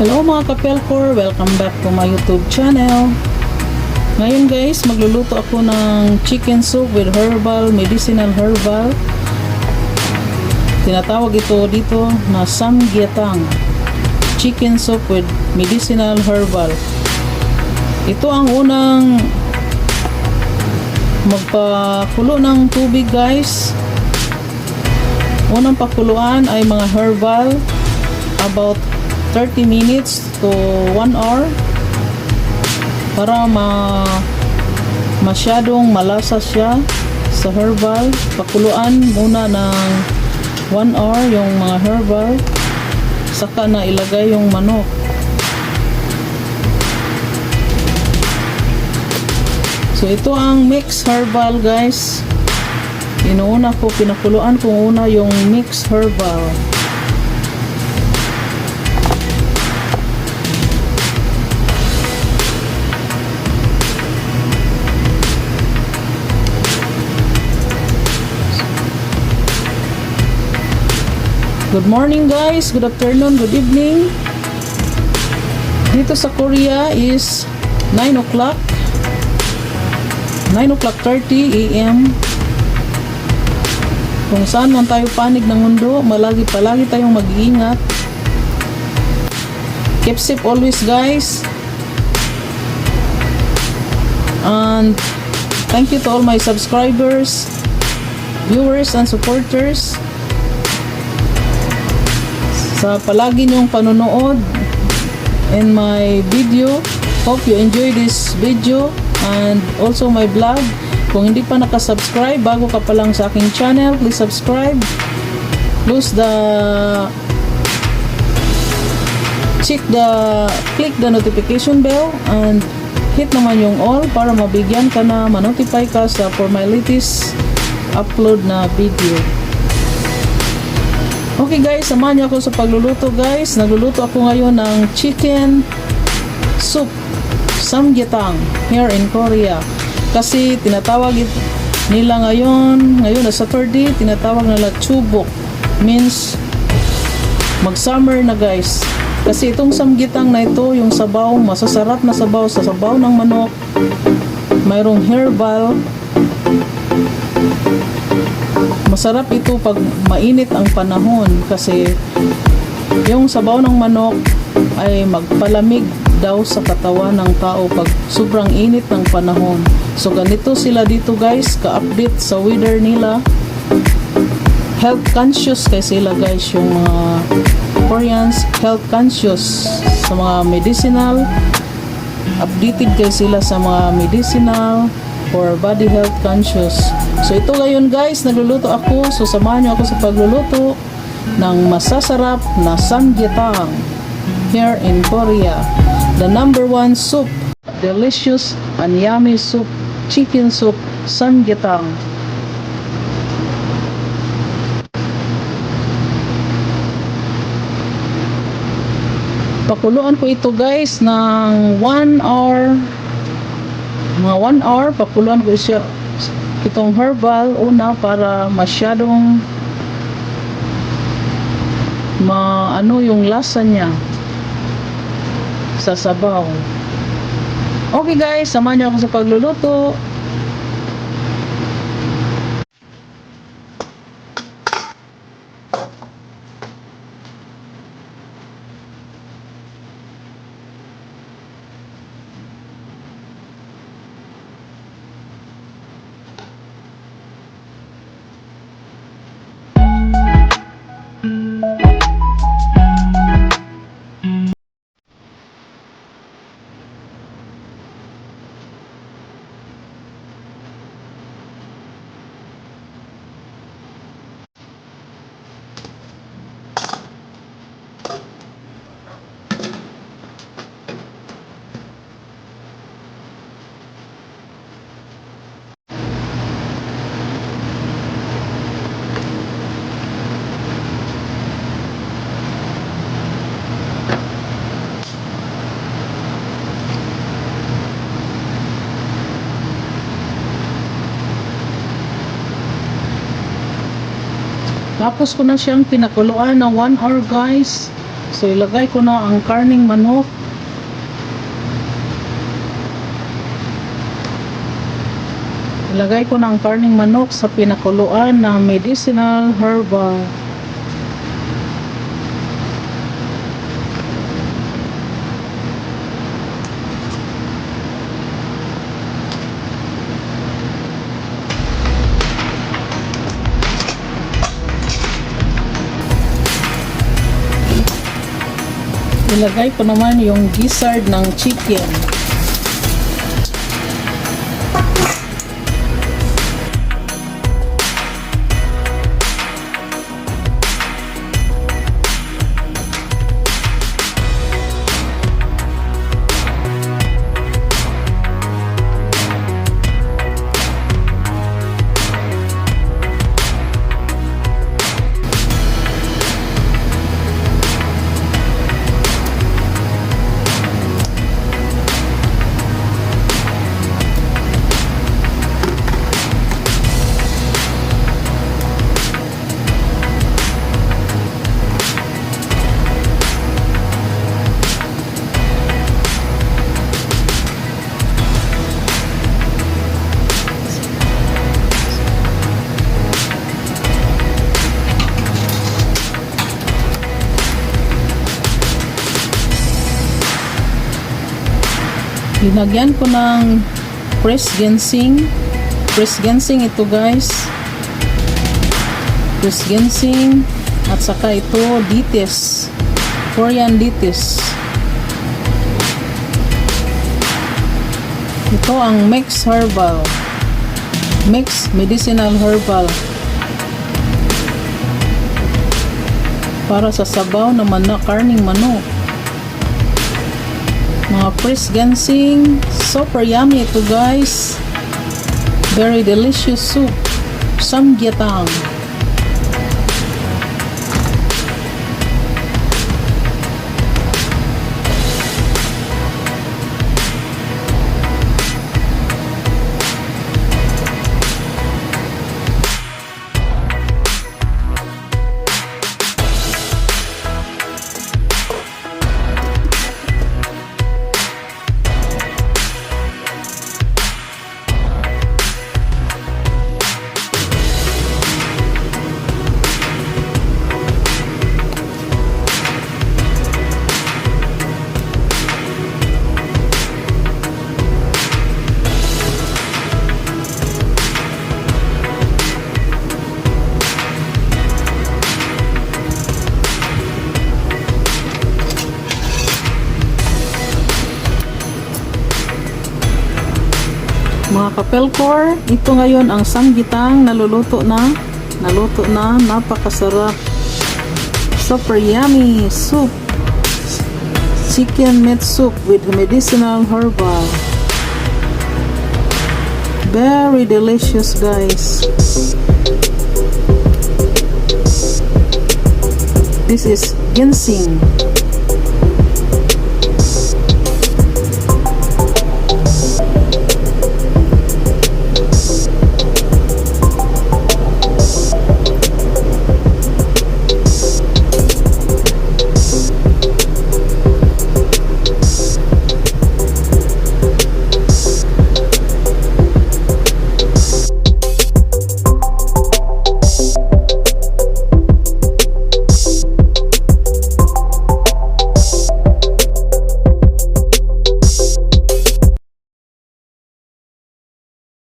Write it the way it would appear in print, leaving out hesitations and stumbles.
Hello mga kapelkor, welcome back to my YouTube channel. Ngayon guys, magluluto ako ng chicken soup with medicinal herbal. Tinatawag ito dito na samgyetang. Chicken soup with medicinal herbal. Ito ang unang magpakulo ng tubig guys. Unang pakuluan ay mga herbal, about 30 minutes to 1 hour para masyadong malasa siya sa herbal. Pakuluan muna ng 1 hour yung mga herbal, saka na ilagay yung manok. So ito ang mixed herbal guys. Pinakuluan ko una yung mixed herbal. Good morning guys, good afternoon, good evening. Dito sa Korea is 9 o'clock 9:30 AM. Kung saan man tayo panig ng mundo, palagi tayong mag-iingat. Keep safe always guys. And thank you to all my subscribers, viewers and supporters sa palagi niyong panonood in my video. Hope you enjoy this video and also my vlog. Kung hindi pa nakasubscribe, bago ka pa lang sa aking channel, please subscribe. Click the notification bell and hit naman yung all para mabigyan ka na, manotify ka for my latest upload na video. Okay guys, samahan niyo ako sa pagluluto guys. Nagluluto ako ngayon ng chicken soup, samgyetang, here in Korea. Kasi tinatawag nila ngayon na Saturday, tinatawag nila chubok. Means mag-summer na guys. Kasi itong samgyetang na ito, yung sabaw, masasarap na sabaw sa sabaw ng manok. Mayroong herbal. Masarap ito pag mainit ang panahon kasi yung sabaw ng manok ay magpalamig daw sa katawan ng tao pag sobrang init ng panahon. So ganito sila dito guys, ka-update sa weather nila. Health conscious kay sila guys, yung mga Koreans, health conscious sa mga medicinal. Updated kay sila sa mga medicinal or body health conscious. So ito ngayon guys, nagluluto ako. So samahan niyo ako sa pagluluto ng masasarap na samgyetang here in Korea. The number one soup, delicious and yummy soup, chicken soup, samgyetang. Pakuluan ko ito guys ng 1 hour. Mga 1 hour, pakuluan ko siya itong herbal una para masyadong yung lasa niya sa sabaw. Okay guys, samahan niyo ako sa pagluluto. Tapos ko na siyang pinakuluan ng 1 hour guys. So ilagay ko na ang karning manok. Ilagay ko na ang karning manok sa pinakuluan na medicinal herbal. Ilagay ko naman yung gizzard ng chicken. Linagyan ko ng pressed ginseng. Pressed ginseng ito guys. Pressed ginseng. At saka ito lettuce. Korean lettuce. Ito ang mixed herbal. Mixed medicinal herbal. Para sa sabaw na karning manok. Mga pressed ginseng, super yummy ito guys. Very delicious soup, samgyetang. Mga kapelkor, ito ngayon ang samgyetang naluto na, napakasarap. Super yummy soup. Chicken meat soup with medicinal herbal. Very delicious guys. This is ginseng.